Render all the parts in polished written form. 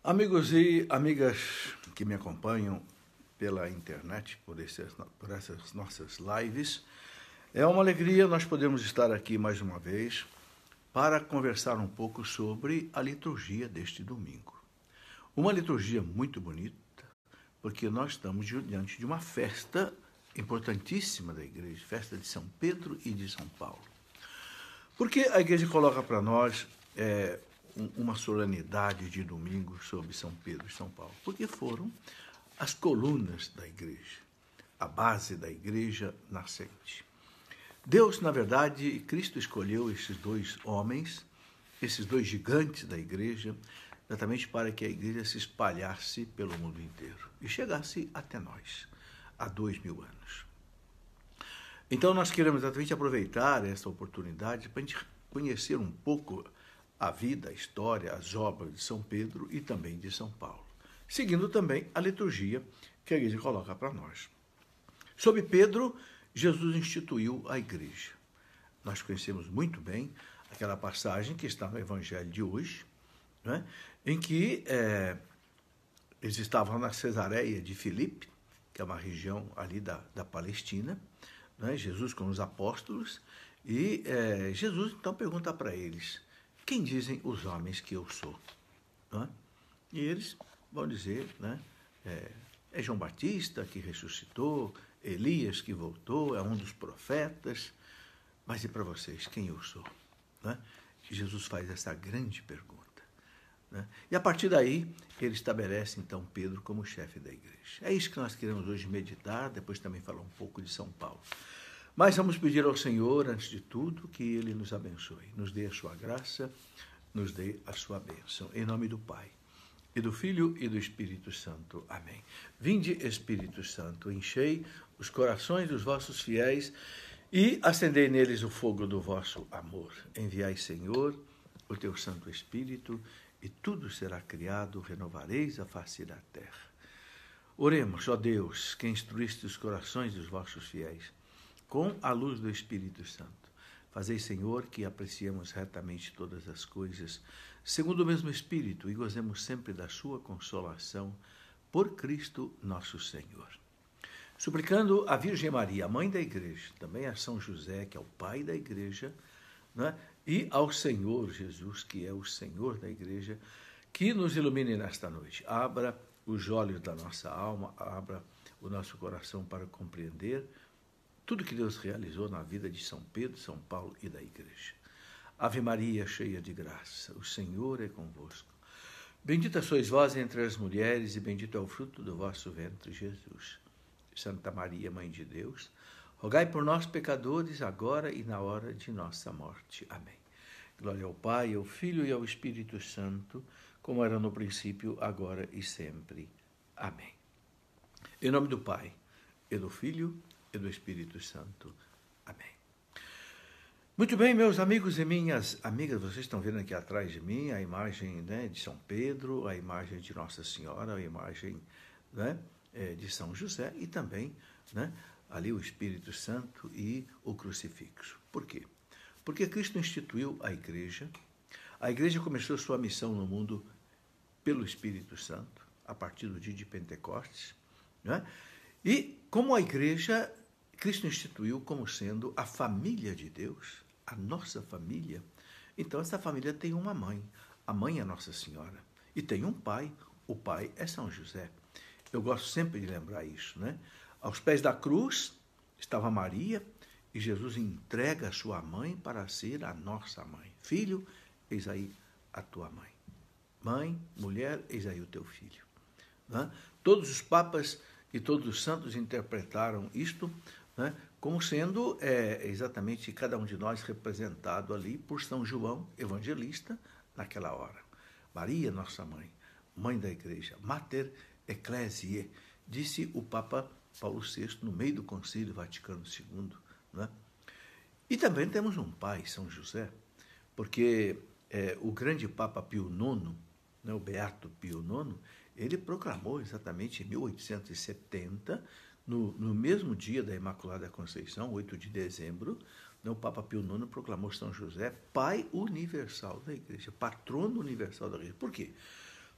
Amigos e amigas que me acompanham pela internet, por essas nossas lives, é uma alegria nós podermos estar aqui mais uma vez para conversar um pouco sobre a liturgia deste domingo. Uma liturgia muito bonita, porque nós estamos diante de uma festa importantíssima da igreja, festa de São Pedro e de São Paulo. Porque a igreja coloca para nós uma solenidade de domingo sobre São Pedro e São Paulo? Porque foram as colunas da igreja, a base da igreja nascente. Deus, na verdade, Cristo escolheu esses dois homens, esses dois gigantes da igreja, exatamente para que a igreja se espalhasse pelo mundo inteiro e chegasse até nós, há 2000 anos. Então nós queremos exatamente aproveitar essa oportunidade para a gente conhecer um pouco a vida, a história, as obras de São Pedro e também de São Paulo, seguindo também a liturgia que a igreja coloca para nós. Sobre Pedro, Jesus instituiu a igreja. Nós conhecemos muito bem aquela passagem que está no Evangelho de hoje, né, em que eles estavam na Cesareia de Filipe, que é uma região ali da Palestina, né, Jesus com os apóstolos, e Jesus então pergunta para eles: quem dizem os homens que eu sou? Né? E eles vão dizer, né, é João Batista que ressuscitou, Elias que voltou, é um dos profetas. Mas e para vocês, quem eu sou? Né? Jesus faz essa grande pergunta. Né? E a partir daí, ele estabelece então Pedro como chefe da igreja. É isso que nós queremos hoje meditar, depois também falar um pouco de São Paulo. Mas vamos pedir ao Senhor, antes de tudo, que Ele nos abençoe, nos dê a sua graça, nos dê a sua bênção. Em nome do Pai, e do Filho e do Espírito Santo. Amém. Vinde, Espírito Santo, enchei os corações dos vossos fiéis e acendei neles o fogo do vosso amor. Enviai, Senhor, o teu Santo Espírito, e tudo será criado, renovareis a face da terra. Oremos, ó Deus, que instruíste os corações dos vossos fiéis, com a luz do Espírito Santo. Fazei, Senhor, que apreciemos retamente todas as coisas, segundo o mesmo Espírito, e gozemos sempre da sua consolação, por Cristo nosso Senhor. Suplicando a Virgem Maria, a mãe da igreja, também a São José, que é o pai da igreja, né, e ao Senhor Jesus, que é o Senhor da igreja, que nos ilumine nesta noite. Abra os olhos da nossa alma, abra o nosso coração para compreender tudo que Deus realizou na vida de São Pedro, São Paulo e da igreja. Ave Maria, cheia de graça, o Senhor é convosco. Bendita sois vós entre as mulheres e bendito é o fruto do vosso ventre, Jesus. Santa Maria, Mãe de Deus, rogai por nós, pecadores, agora e na hora de nossa morte. Amém. Glória ao Pai, ao Filho e ao Espírito Santo, como era no princípio, agora e sempre. Amém. Em nome do Pai, e do Filho e do Espírito Santo. Amém. Muito bem, meus amigos e minhas amigas, vocês estão vendo aqui atrás de mim a imagem, né, de São Pedro, a imagem de Nossa Senhora, a imagem, né, de São José e também, né, ali o Espírito Santo e o crucifixo. Por quê? Porque Cristo instituiu a igreja começou sua missão no mundo pelo Espírito Santo, a partir do dia de Pentecostes, né? E como a igreja, Cristo instituiu como sendo a família de Deus, a nossa família. Então essa família tem uma mãe, a mãe é Nossa Senhora, e tem um pai, o pai é São José. Eu gosto sempre de lembrar isso, né? Aos pés da cruz estava Maria e Jesus entrega a sua mãe para ser a nossa mãe. Filho, eis aí a tua mãe. Mãe, mulher, eis aí o teu filho. Né? Todos os papas e todos os santos interpretaram isto, né, como sendo exatamente cada um de nós representado ali por São João Evangelista naquela hora. Maria, nossa mãe, mãe da igreja, Mater Ecclesiae, disse o Papa Paulo VI no meio do Concílio Vaticano II. Né? E também temos um pai, São José, porque o grande Papa Pio IX, né, o Beato Pio IX, ele proclamou exatamente em 1870, no mesmo dia da Imaculada Conceição, 8 de dezembro, né, o Papa Pio IX proclamou São José Pai Universal da Igreja, patrono universal da Igreja. Por quê?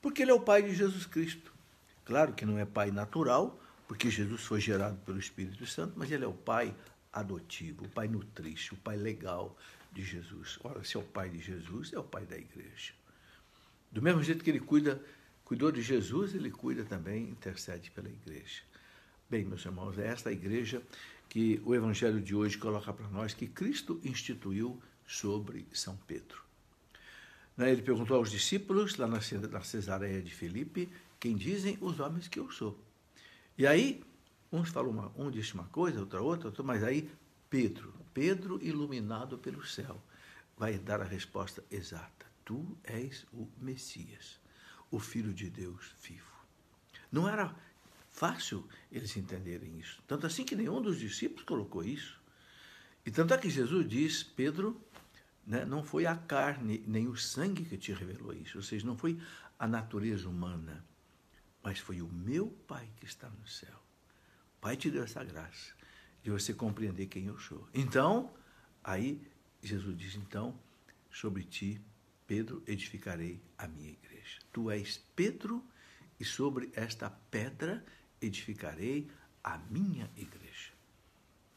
Porque ele é o pai de Jesus Cristo. Claro que não é pai natural, porque Jesus foi gerado pelo Espírito Santo, mas ele é o pai adotivo, o pai nutrício, o pai legal de Jesus. Ora, se é o pai de Jesus, é o pai da igreja. Do mesmo jeito que ele cuidou de Jesus, ele cuida também, intercede pela igreja. Bem, meus irmãos, é esta igreja que o Evangelho de hoje coloca para nós, que Cristo instituiu sobre São Pedro. Ele perguntou aos discípulos, lá na Cesareia de Filipe, quem dizem os homens que eu sou. E aí, um disse uma coisa, outra, mas aí Pedro iluminado pelo céu, vai dar a resposta exata. Tu és o Messias, o Filho de Deus vivo. Não era fácil eles entenderem isso. Tanto assim que nenhum dos discípulos colocou isso. E tanto é que Jesus diz, Pedro, não foi a carne nem o sangue que te revelou isso, ou seja, não foi a natureza humana, mas foi o meu Pai que está no céu. O Pai te deu essa graça de você compreender quem eu sou. Então, aí Jesus diz, então, sobre ti, Pedro, edificarei a minha igreja. Tu és Pedro, e sobre esta pedra edificarei a minha igreja.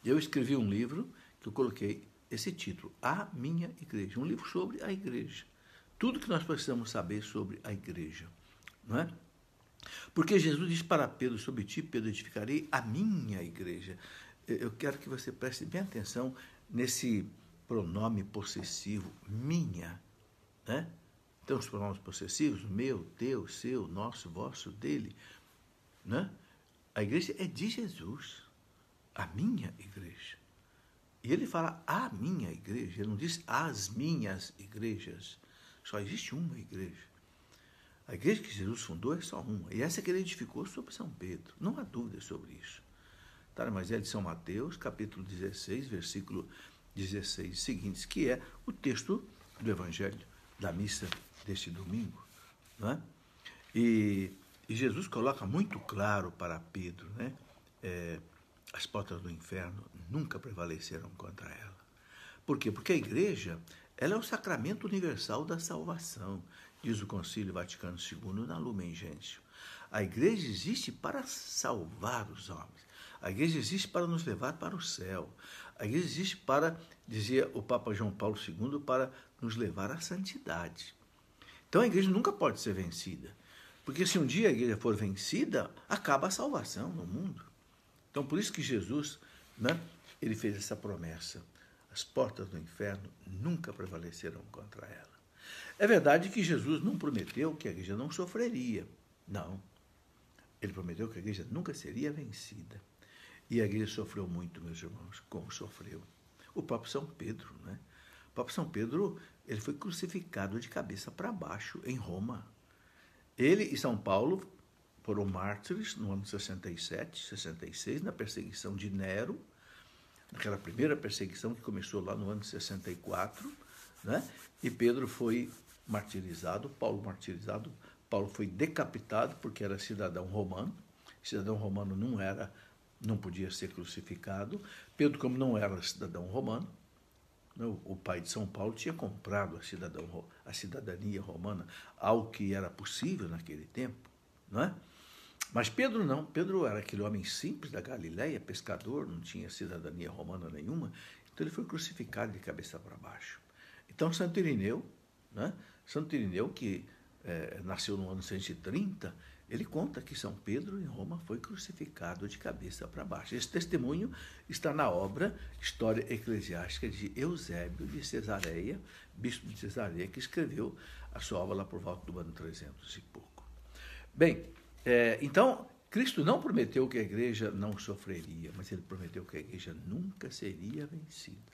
Eu escrevi um livro que eu coloquei esse título, A Minha Igreja, um livro sobre a igreja. Tudo que nós precisamos saber sobre a igreja, não é? Porque Jesus diz para Pedro, sobre ti, Pedro, edificarei a minha igreja. Eu quero que você preste bem atenção nesse pronome possessivo, minha, né? Então, os pronomes possessivos, meu, teu, seu, nosso, vosso, dele, né? A igreja é de Jesus, a minha igreja. E ele fala a minha igreja, ele não diz as minhas igrejas. Só existe uma igreja. A igreja que Jesus fundou é só uma. E essa que ele edificou sobre São Pedro. Não há dúvida sobre isso. Está no Evangelho de São Mateus, capítulo 16, versículo 16 seguintes, que é o texto do Evangelho da missa deste domingo. Não é? E Jesus coloca muito claro para Pedro, né? As portas do inferno nunca prevaleceram contra ela. Por quê? Porque a igreja, ela é o sacramento universal da salvação, diz o Concílio Vaticano II na Lumen Gentium. A igreja existe para salvar os homens. A igreja existe para nos levar para o céu. A igreja existe para, dizia o Papa João Paulo II, para nos levar à santidade. Então a igreja nunca pode ser vencida. Porque se um dia a igreja for vencida, acaba a salvação no mundo. Então, por isso que Jesus, ele fez essa promessa. As portas do inferno nunca prevaleceram contra ela. É verdade que Jesus não prometeu que a igreja não sofreria. Não. Ele prometeu que a igreja nunca seria vencida. E a igreja sofreu muito, meus irmãos, como sofreu. O próprio São Pedro, né? O próprio São Pedro, ele foi crucificado de cabeça para baixo em Roma. Ele e São Paulo foram mártires no ano 67, 66, na perseguição de Nero, naquela primeira perseguição que começou lá no ano 64, né? E Pedro foi martirizado, Paulo martirizado, Paulo foi decapitado porque era cidadão romano, cidadão romano não podia ser crucificado. Pedro, como não era cidadão romano, o pai de São Paulo tinha comprado a cidadania romana, algo que era possível naquele tempo, não é? Mas Pedro não, Pedro era aquele homem simples da Galileia, pescador, não tinha cidadania romana nenhuma, então ele foi crucificado de cabeça para baixo. Então Santo Irineu, né? Santo Irineu, que nasceu no ano 130, ele conta que São Pedro em Roma foi crucificado de cabeça para baixo. Esse testemunho está na obra História Eclesiástica de Eusébio de Cesareia, bispo de Cesareia, que escreveu a sua obra lá por volta do ano 300 e pouco. Bem, então, Cristo não prometeu que a igreja não sofreria, mas ele prometeu que a igreja nunca seria vencida.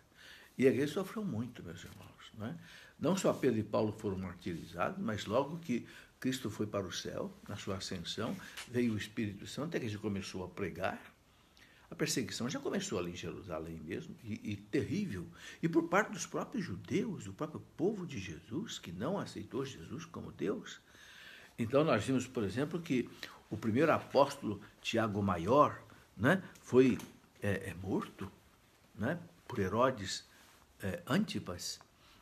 E a igreja sofreu muito, meus irmãos. Não é? Não só Pedro e Paulo foram martirizados, mas logo que Cristo foi para o céu, na sua ascensão, veio o Espírito Santo, a igreja começou a pregar. A perseguição já começou ali em Jerusalém mesmo, e terrível. E por parte dos próprios judeus, do próprio povo de Jesus, que não aceitou Jesus como Deus. Então, nós vimos, por exemplo, que o primeiro apóstolo, Tiago Maior, né, foi morto, né, por Herodes Antipas.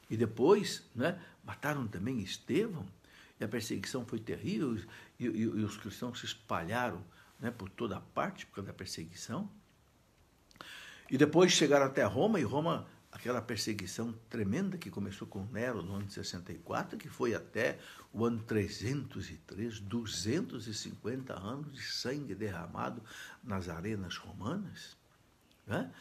E depois, né, mataram também Estevão. E a perseguição foi terrível, e os cristãos se espalharam, né, por toda parte por causa da perseguição. E depois chegaram até Roma, e Roma, aquela perseguição tremenda que começou com Nero no ano de 64, que foi até o ano 303, 250 anos de sangue derramado nas arenas romanas. Né?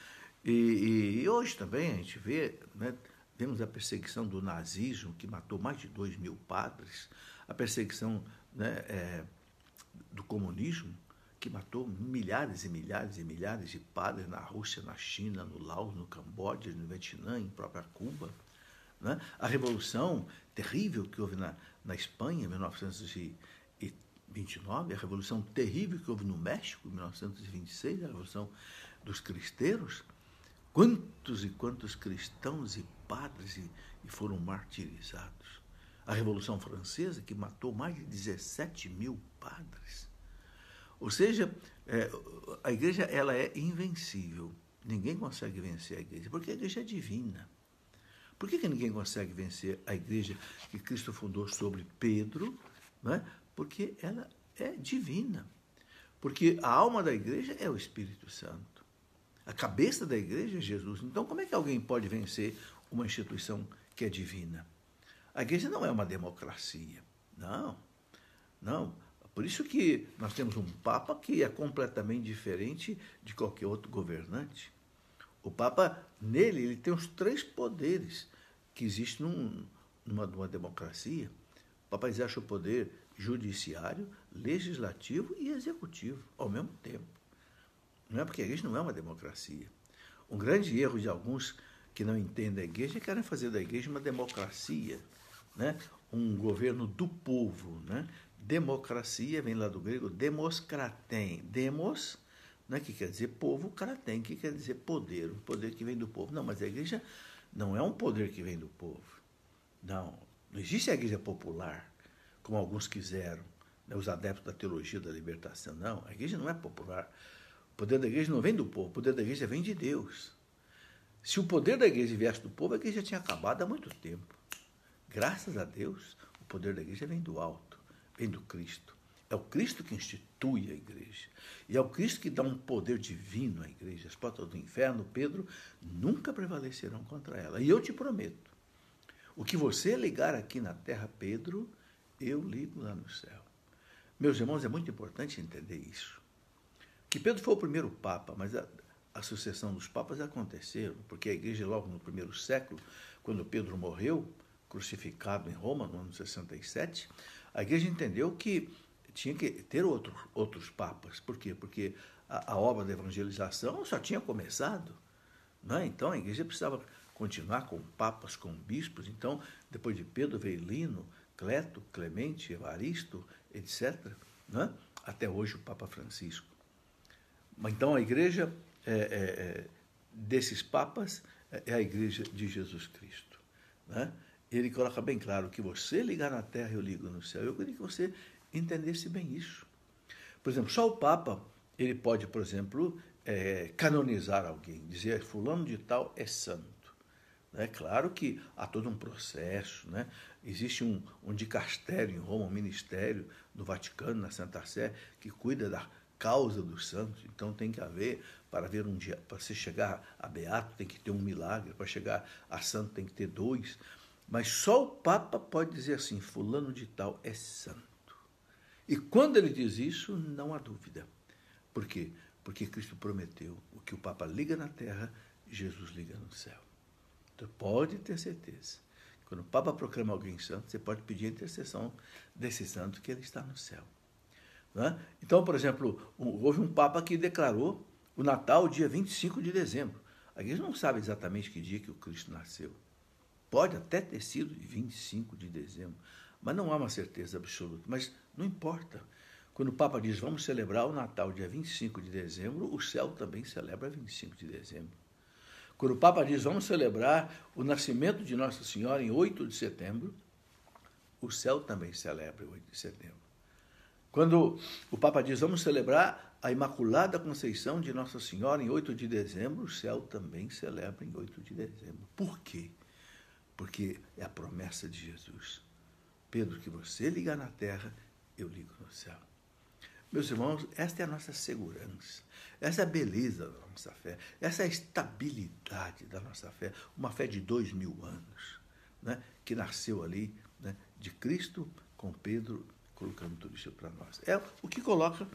E hoje também a gente vê, né, vemos a perseguição do nazismo, que matou mais de 2.000 padres, a perseguição, né, do comunismo, que matou milhares e milhares e milhares de padres na Rússia, na China, no Laos, no Camboja, no Vietnã, em própria Cuba. Né? A revolução terrível que houve na Espanha, em 1929, a revolução terrível que houve no México, em 1926, a revolução dos cristeiros. Quantos e quantos cristãos e padres e foram martirizados. A Revolução Francesa, que matou mais de 17.000 padres. Ou seja, a igreja ela é invencível. Ninguém consegue vencer a igreja, porque a igreja é divina. Por que ninguém consegue vencer a igreja que Cristo fundou sobre Pedro? Né? Porque ela é divina. Porque a alma da igreja é o Espírito Santo. A cabeça da igreja é Jesus. Então, como é que alguém pode vencer uma instituição que é divina? A igreja não é uma democracia. Não, não. Por isso que nós temos um Papa que é completamente diferente de qualquer outro governante. O Papa, nele, ele tem os 3 poderes que existem numa democracia. O Papa exerce o poder judiciário, legislativo e executivo ao mesmo tempo. Não é porque a igreja não é uma democracia. Um grande erro de alguns que não entendem a igreja é que querem fazer da igreja uma democracia, né? Um governo do povo. Né? Democracia vem lá do grego demos kraten. Demos, né, que quer dizer povo, kraten, que quer dizer poder, um poder que vem do povo. Não, mas a igreja não é um poder que vem do povo. Não existe a igreja popular, como alguns quiseram, né, os adeptos da teologia da libertação. Não, a igreja não é popular. O poder da igreja não vem do povo, o poder da igreja vem de Deus. Se o poder da igreja viesse do povo, a igreja tinha acabado há muito tempo. Graças a Deus, o poder da igreja vem do alto, vem do Cristo. É o Cristo que institui a igreja. E é o Cristo que dá um poder divino à igreja. As portas do inferno, Pedro, nunca prevalecerão contra ela. E eu te prometo, o que você ligar aqui na terra, Pedro, eu ligo lá no céu. Meus irmãos, é muito importante entender isso. Que Pedro foi o primeiro Papa, mas a sucessão dos Papas aconteceram, porque a igreja, logo no primeiro século, quando Pedro morreu, crucificado em Roma, no ano 67, a igreja entendeu que tinha que ter outros papas. Por quê? Porque a obra da evangelização só tinha começado. Né? Então, a igreja precisava continuar com papas, com bispos. Então, depois de Pedro veio Lino, Cleto, Clemente, Evaristo, etc. Né? Até hoje o Papa Francisco. Então, a igreja desses papas é a igreja de Jesus Cristo. Né? Ele coloca bem claro que você ligar na terra, eu ligo no céu. Eu queria que você entendesse bem isso. Por exemplo, só o Papa, ele pode, por exemplo, canonizar alguém, dizer fulano de tal é santo. É claro que há todo um processo, né? Existe um dicastério em Roma, um ministério do Vaticano, na Santa Sé, que cuida da causa dos santos. Então tem que haver, para se chegar a beato tem que ter um milagre, para chegar a santo tem que ter 2. Mas só o Papa pode dizer assim, fulano de tal é santo. E quando ele diz isso, não há dúvida. Por quê? Porque Cristo prometeu, o que o Papa liga na terra, Jesus liga no céu. Então pode ter certeza. Quando o Papa proclama alguém santo, você pode pedir a intercessão desse santo que ele está no céu. Né? Então, por exemplo, houve um Papa que declarou o Natal dia 25 de dezembro. A igreja não sabe exatamente que dia que o Cristo nasceu. Pode até ter sido 25 de dezembro, mas não há uma certeza absoluta. Mas não importa. Quando o Papa diz, vamos celebrar o Natal dia 25 de dezembro, o céu também celebra 25 de dezembro. Quando o Papa diz, vamos celebrar o nascimento de Nossa Senhora em 8 de setembro, o céu também celebra 8 de setembro. Quando o Papa diz, vamos celebrar a Imaculada Conceição de Nossa Senhora em 8 de dezembro, o céu também celebra em 8 de dezembro. Por quê? Porque é a promessa de Jesus. Pedro, que você ligar na terra, eu ligo no céu. Meus irmãos, esta é a nossa segurança, essa é a beleza da nossa fé, essa é a estabilidade da nossa fé, uma fé de 2000 anos, né, que nasceu ali, né, de Cristo com Pedro, colocando tudo isso para nós. É o que coloca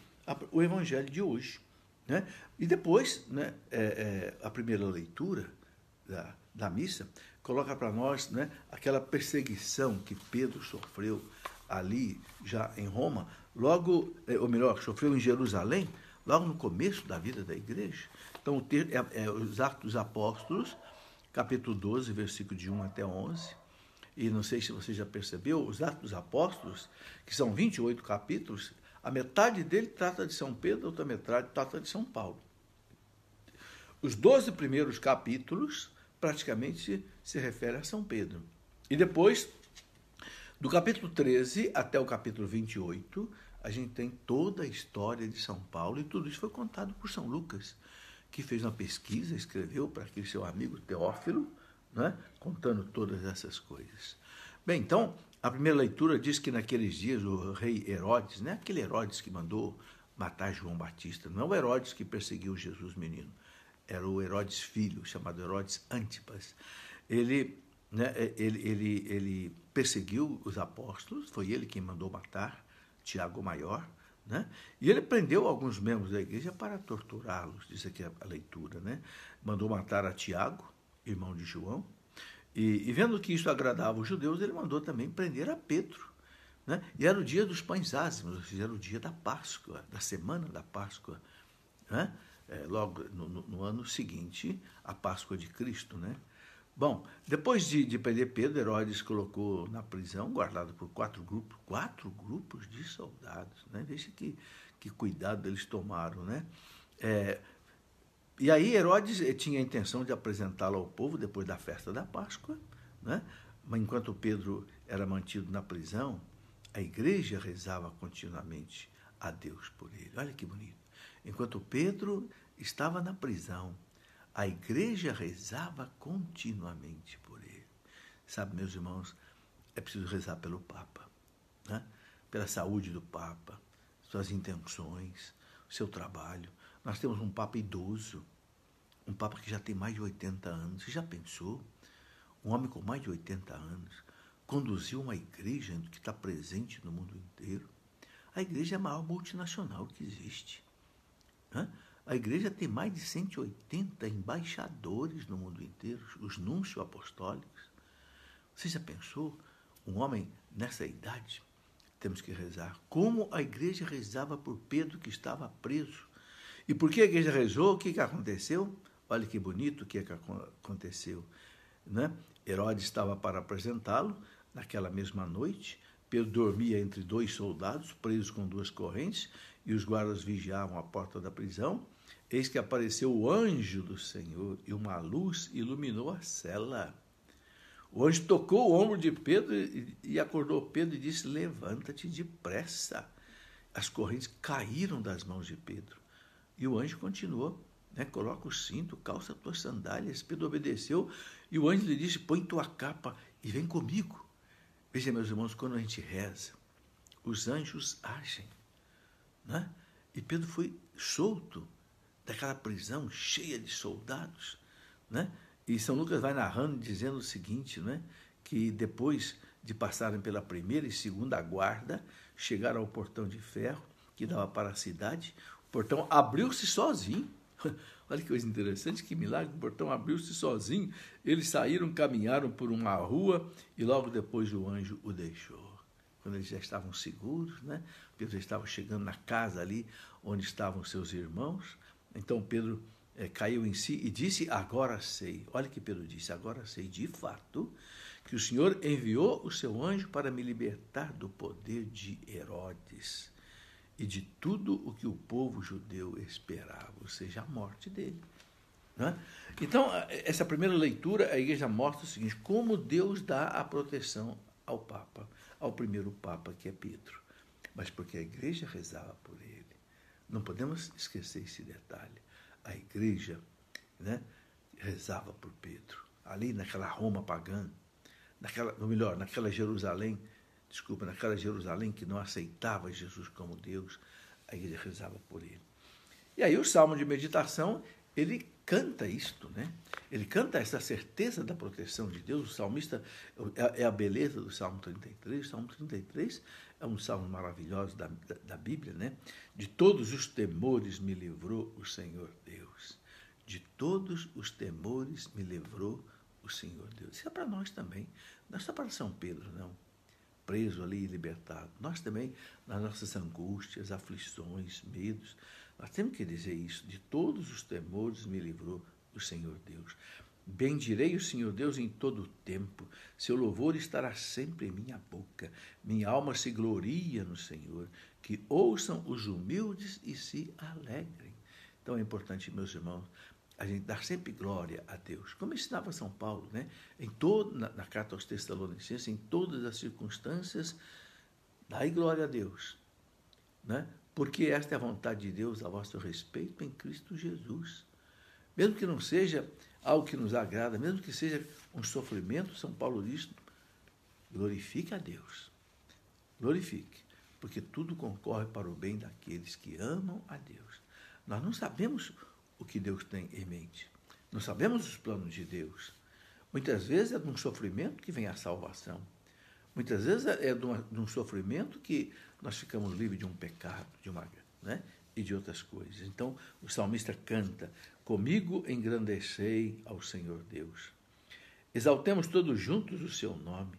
o evangelho de hoje. Né? E depois, né, a primeira leitura da missa coloca para nós, né, aquela perseguição que Pedro sofreu ali já em Roma, logo, ou melhor, sofreu em Jerusalém, logo no começo da vida da igreja. Então, os Atos dos Apóstolos, capítulo 12, versículo de 1 até 11, e não sei se você já percebeu, os Atos dos Apóstolos, que são 28 capítulos, a metade dele trata de São Pedro, a outra metade trata de São Paulo. Os 12 primeiros capítulos praticamente se referem a São Pedro. E depois, do capítulo 13 até o capítulo 28, a gente tem toda a história de São Paulo, e tudo isso foi contado por São Lucas, que fez uma pesquisa, escreveu para aquele seu amigo Teófilo, né, contando todas essas coisas. Bem, então, a primeira leitura diz que naqueles dias o rei Herodes, né, aquele Herodes que mandou matar João Batista, não o Herodes que perseguiu Jesus menino, era o Herodes filho, chamado Herodes Antipas. Ele perseguiu os apóstolos, foi ele quem mandou matar Tiago Maior, né? E ele prendeu alguns membros da igreja para torturá-los, diz aqui a leitura, né? Mandou matar a Tiago, irmão de João, e vendo que isso agradava os judeus, ele mandou também prender a Pedro, né? E era o dia dos pães ázimos, ou seja, era o dia da Páscoa, da semana da Páscoa, né? Logo no ano seguinte, a Páscoa de Cristo, né? Bom, depois de prender Pedro, Herodes colocou na prisão, guardado por quatro grupos de soldados, né? Veja que cuidado eles tomaram, né? E aí Herodes tinha a intenção de apresentá-lo ao povo depois da festa da Páscoa, né? Mas enquanto Pedro era mantido na prisão, a igreja rezava continuamente a Deus por ele. Olha que bonito. Enquanto Pedro estava na prisão, a igreja rezava continuamente por ele. Sabe, meus irmãos, é preciso rezar pelo Papa, né? Pela saúde do Papa, suas intenções, o seu trabalho. Nós temos um Papa idoso, um Papa que já tem mais de 80 anos. Você já pensou? Um homem com mais de 80 anos conduziu uma igreja que está presente no mundo inteiro. A igreja é a maior multinacional que existe, né? A igreja tem mais de 180 embaixadores no mundo inteiro, os núncios apostólicos. Você já pensou? Um homem nessa idade? Temos que rezar. Como a igreja rezava por Pedro, que estava preso. E por que a igreja rezou? O que aconteceu? Olha que bonito o que aconteceu, né? Herodes estava para apresentá-lo naquela mesma noite. Pedro dormia entre dois soldados, presos com duas correntes, e os guardas vigiavam a porta da prisão. Eis que apareceu o anjo do Senhor, e uma luz iluminou a cela. O anjo tocou o ombro de Pedro e acordou Pedro e disse: levanta-te depressa. As correntes caíram das mãos de Pedro. E o anjo continuou, né? Coloca o cinto, calça as tuas sandálias. Pedro obedeceu, e o anjo lhe disse: põe tua capa e vem comigo. Veja, meus irmãos, quando a gente reza, os anjos agem, né? E Pedro foi solto daquela prisão cheia de soldados, né? E São Lucas vai narrando, dizendo o seguinte, né? Que depois de passarem pela primeira e segunda guarda, chegaram ao portão de ferro que dava para a cidade. O portão abriu-se sozinho. Olha que coisa interessante, que milagre, o portão abriu-se sozinho. Eles saíram, caminharam por uma rua e logo depois o anjo o deixou. Quando eles já estavam seguros, né? Pedro já estava chegando na casa ali onde estavam seus irmãos. Então Pedro caiu em si e disse: agora sei. Olha o que Pedro disse: agora sei de fato que o Senhor enviou o seu anjo para me libertar do poder de Herodes e de tudo o que o povo judeu esperava, ou seja, a morte dele, né? Então, essa primeira leitura, a igreja mostra o seguinte: como Deus dá a proteção ao Papa, ao primeiro Papa, que é Pedro, mas porque a igreja rezava por ele. Não podemos esquecer esse detalhe. A igreja, né, rezava por Pedro, ali naquela Roma pagã, naquela Jerusalém naquela Jerusalém que não aceitava Jesus como Deus, a igreja rezava por ele. E aí o Salmo de Meditação, ele canta isto, né? Ele canta essa certeza da proteção de Deus. O salmista, é a beleza do Salmo 33. O Salmo 33 é um salmo maravilhoso da Bíblia, né? De todos os temores me livrou o Senhor Deus. De todos os temores me livrou o Senhor Deus. Isso é para nós também. Não é só para São Pedro, não. Preso ali e libertado. Nós também, nas nossas angústias, aflições, medos, nós temos que dizer isso. De todos os temores me livrou o Senhor Deus. Bendirei o Senhor Deus em todo o tempo. Seu louvor estará sempre em minha boca. Minha alma se gloria no Senhor. Que ouçam os humildes e se alegrem. Então é importante, meus irmãos, a gente dar sempre glória a Deus. Como ensinava São Paulo, né? Na carta aos Tessalonicenses, em todas as circunstâncias, dai glória a Deus, né? Porque esta é a vontade de Deus a vosso respeito em Cristo Jesus. Mesmo que não seja algo que nos agrada, mesmo que seja um sofrimento, São Paulo diz, glorifique a Deus. Glorifique, porque tudo concorre para o bem daqueles que amam a Deus. Nós não sabemos o que Deus tem em mente. Não sabemos os planos de Deus. Muitas vezes é de um sofrimento que vem a salvação. Muitas vezes é de um sofrimento que nós ficamos livres de um pecado, né? E de outras coisas. Então, o salmista canta, comigo engrandecei ao Senhor Deus. Exaltemos todos juntos o seu nome.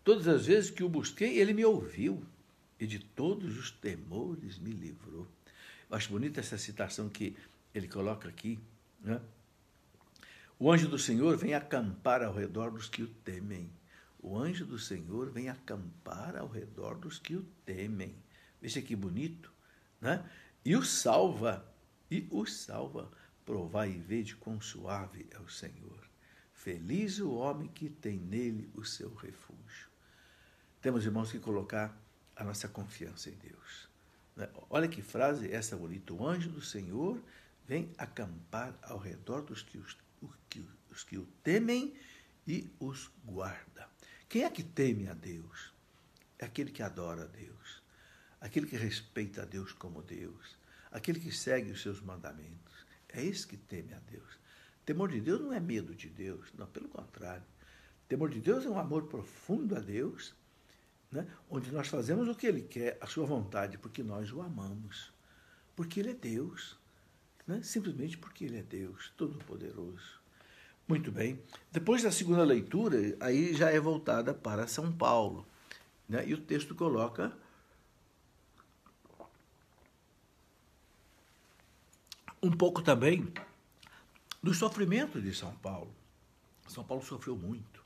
Todas as vezes que o busquei, ele me ouviu, e de todos os temores me livrou. Eu acho bonita essa citação que ele coloca aqui, né? O anjo do Senhor vem acampar ao redor dos que o temem. O anjo do Senhor vem acampar ao redor dos que o temem. Veja que bonito, né? E o salva. Provai e vede quão suave é o Senhor. Feliz o homem que tem nele o seu refúgio. Temos, irmãos, que colocar a nossa confiança em Deus. Olha que frase essa bonita. O anjo do Senhor vem acampar ao redor dos que o temem e os guarda. Quem é que teme a Deus? É aquele que adora a Deus, aquele que respeita a Deus como Deus, aquele que segue os seus mandamentos. É esse que teme a Deus. Temor de Deus não é medo de Deus, não, pelo contrário. Temor de Deus é um amor profundo a Deus, né? Onde nós fazemos o que Ele quer, a sua vontade, porque nós o amamos, porque Ele é Deus, né? Simplesmente porque Ele é Deus, Todo-Poderoso. Muito bem. Depois da segunda leitura, aí já é voltada para São Paulo, né? E o texto coloca um pouco também do sofrimento de São Paulo. São Paulo sofreu muito.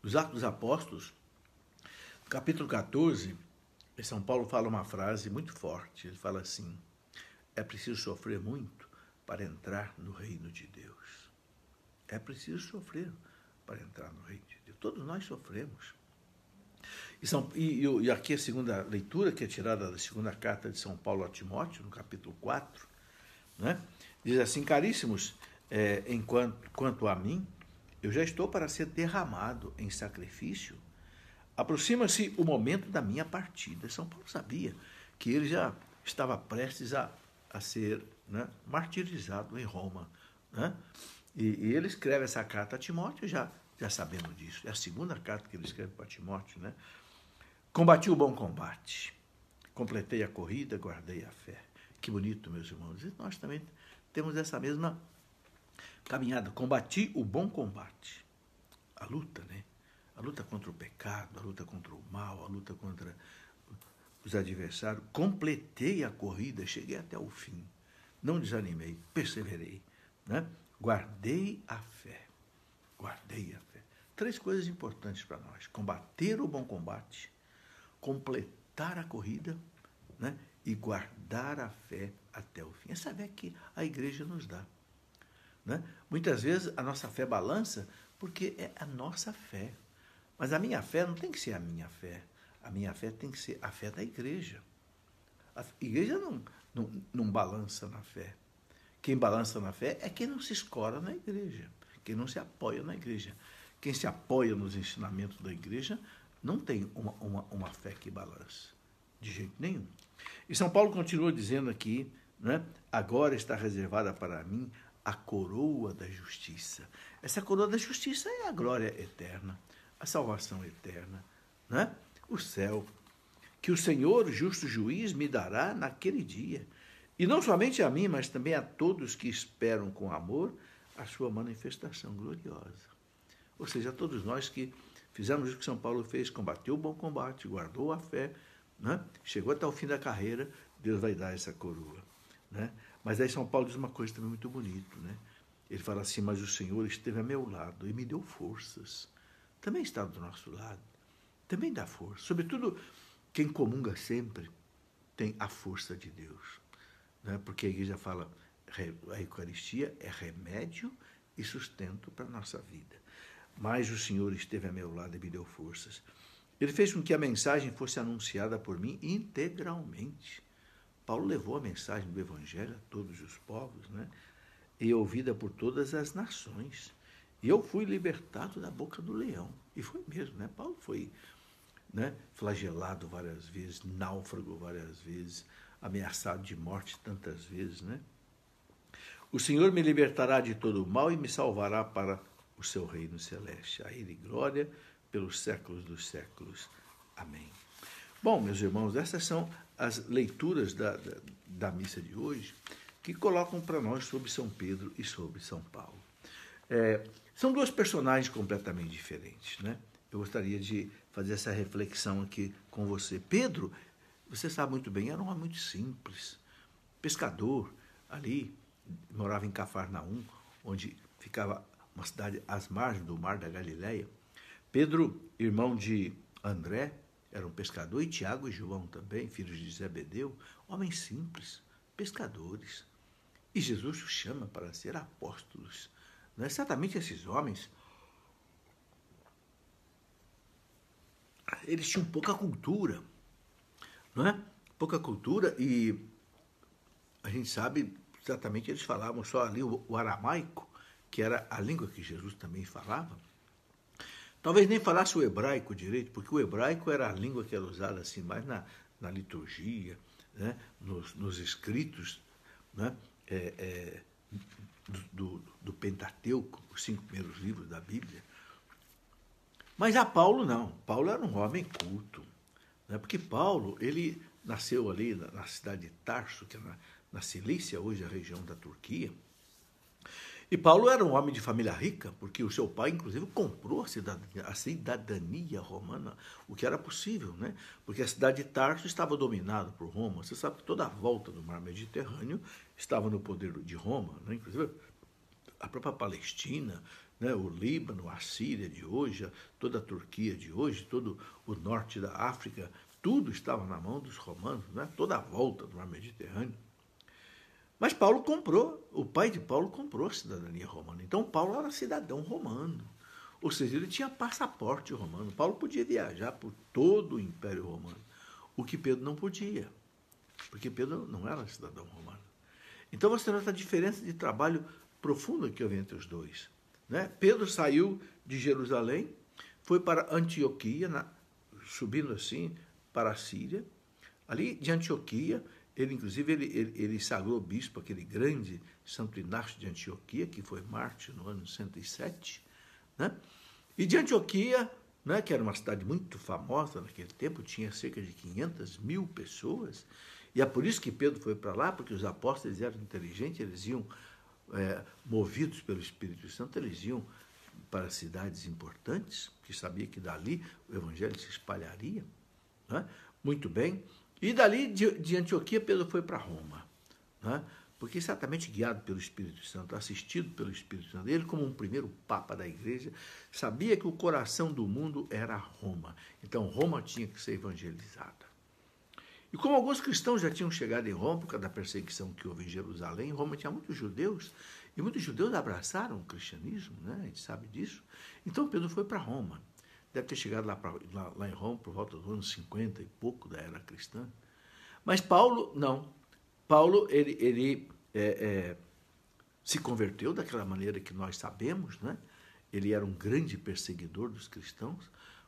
Nos Atos dos Apóstolos, no capítulo 14, São Paulo fala uma frase muito forte. Ele fala assim, é preciso sofrer muito para entrar no reino de Deus. É preciso sofrer para entrar no reino de Deus. Todos nós sofremos. E aqui a segunda leitura, que é tirada da segunda carta de São Paulo a Timóteo, no capítulo 4, né? Diz assim, caríssimos, quanto a mim, eu já estou para ser derramado em sacrifício. Aproxima-se o momento da minha partida. São Paulo sabia que ele já estava prestes a ser, né, martirizado em Roma, né? E ele escreve essa carta a Timóteo já sabendo disso. É a segunda carta que ele escreve para Timóteo, né? Combati o bom combate, completei a corrida, guardei a fé. Que bonito, meus irmãos. E nós também temos essa mesma caminhada. Combati o bom combate. A luta, né? A luta contra o pecado, a luta contra o mal, a luta contra os adversários. Completei a corrida, cheguei até o fim. Não desanimei, perseverei, né? Guardei a fé. Guardei a fé. 3 coisas importantes para nós. Combater o bom combate, completar a corrida, né? E guardar a fé até o fim. Essa fé que a igreja nos dá, né? Muitas vezes a nossa fé balança porque é a nossa fé. Mas a minha fé não tem que ser a minha fé. A minha fé tem que ser a fé da igreja. A igreja não balança na fé. Quem balança na fé é quem não se escora na igreja, quem não se apoia na igreja. Quem se apoia nos ensinamentos da igreja não tem uma fé que balance, de jeito nenhum. E São Paulo continua dizendo aqui, né, agora está reservada para mim a coroa da justiça. Essa coroa da justiça é a glória eterna, a salvação eterna, né? O céu, que o Senhor, justo juiz, me dará naquele dia. E não somente a mim, mas também a todos que esperam com amor a sua manifestação gloriosa. Ou seja, a todos nós que fizemos o que São Paulo fez, combateu o bom combate, guardou a fé, né? Chegou até o fim da carreira, Deus vai dar essa coroa, né? Mas aí São Paulo diz uma coisa também muito bonita, né? Ele fala assim, mas o Senhor esteve a meu lado e me deu forças. Também está do nosso lado, também dá força. Sobretudo, quem comunga sempre tem a força de Deus, né? Porque a igreja fala, a Eucaristia é remédio e sustento para a nossa vida. Mas o Senhor esteve a meu lado e me deu forças. Ele fez com que a mensagem fosse anunciada por mim integralmente. Paulo levou a mensagem do Evangelho a todos os povos, né? E ouvida por todas as nações. E eu fui libertado da boca do leão. E foi mesmo, né? Paulo foi, né, flagelado várias vezes, náufrago várias vezes, ameaçado de morte tantas vezes, né? O Senhor me libertará de todo o mal e me salvará para o seu reino celeste. A ele glória pelos séculos dos séculos. Amém. Bom, meus irmãos, essas são as leituras da missa de hoje que colocam para nós sobre São Pedro e sobre São Paulo. São duas personagens completamente diferentes, né? Eu gostaria de fazer essa reflexão aqui com você. Pedro, você sabe muito bem, era um homem muito simples, pescador, ali, morava em Cafarnaum, onde ficava uma cidade às margens do mar da Galileia. Pedro, irmão de André, era um pescador, e Tiago e João também, filhos de Zebedeu, homens simples, pescadores. E Jesus os chama para ser apóstolos. Não é exatamente esses homens, eles tinham pouca cultura, não é? Pouca cultura, e a gente sabe exatamente, eles falavam só ali o aramaico, que era a língua que Jesus também falava. Talvez nem falasse o hebraico direito, porque o hebraico era a língua que era usada assim mais na liturgia, né? nos escritos, né? Do Pentateuco, os 5 primeiros livros da Bíblia. Mas a Paulo não. Paulo era um homem culto, né? Porque Paulo, ele nasceu ali na cidade de Tarso, que é na Cilícia, hoje a região da Turquia. E Paulo era um homem de família rica, porque o seu pai, inclusive, comprou a cidadania romana, o que era possível, né? Porque a cidade de Tarso estava dominada por Roma. Você sabe que toda a volta do mar Mediterrâneo estava no poder de Roma, né? Inclusive a própria Palestina, né? O Líbano, a Síria de hoje, toda a Turquia de hoje, todo o norte da África, tudo estava na mão dos romanos, né? Toda a volta do mar Mediterrâneo. Mas Paulo comprou, o pai de Paulo comprou a cidadania romana. Então Paulo era cidadão romano. Ou seja, ele tinha passaporte romano. Paulo podia viajar por todo o Império Romano. O que Pedro não podia, porque Pedro não era cidadão romano. Então você nota a diferença de trabalho profunda que houve entre os dois, né? Pedro saiu de Jerusalém, foi para Antioquia, subindo assim para a Síria. Ali de Antioquia, ele sagrou bispo, aquele grande Santo Inácio de Antioquia, que foi mártir no ano 107, né? E de Antioquia, né, que era uma cidade muito famosa naquele tempo, tinha cerca de 500 mil pessoas, e é por isso que Pedro foi para lá, porque os apóstolos eram inteligentes, eles iam, movidos pelo Espírito Santo, eles iam para cidades importantes, que sabia que dali o evangelho se espalharia, né? Muito bem. E dali, de Antioquia, Pedro foi para Roma, né? Porque exatamente guiado pelo Espírito Santo, assistido pelo Espírito Santo, ele, como um primeiro papa da igreja, sabia que o coração do mundo era Roma. Então, Roma tinha que ser evangelizada. E como alguns cristãos já tinham chegado em Roma, por causa da perseguição que houve em Jerusalém, Roma tinha muitos judeus, e muitos judeus abraçaram o cristianismo, né? A gente sabe disso. Então, Pedro foi para Roma. Deve ter chegado lá em Roma por volta dos anos 50 e pouco da era cristã. Mas Paulo, não. Paulo, ele se converteu daquela maneira que nós sabemos, né? Ele era um grande perseguidor dos cristãos,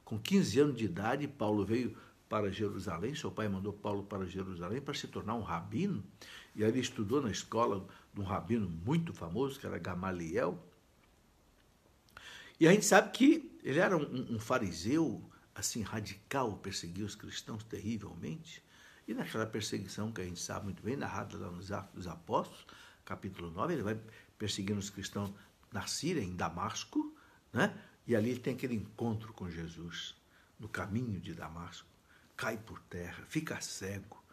Com 15 anos de idade, Paulo veio para Jerusalém, seu pai mandou Paulo para Jerusalém para se tornar um rabino, e aí ele estudou na escola de um rabino muito famoso, que era Gamaliel. E a gente sabe que ele era um fariseu, assim, radical, perseguia os cristãos terrivelmente. E naquela perseguição que a gente sabe muito bem, narrada lá nos Atos dos Apóstolos, capítulo 9, ele vai perseguindo os cristãos na Síria, em Damasco, né? E ali ele tem aquele encontro com Jesus, no caminho de Damasco. Cai por terra, fica cego,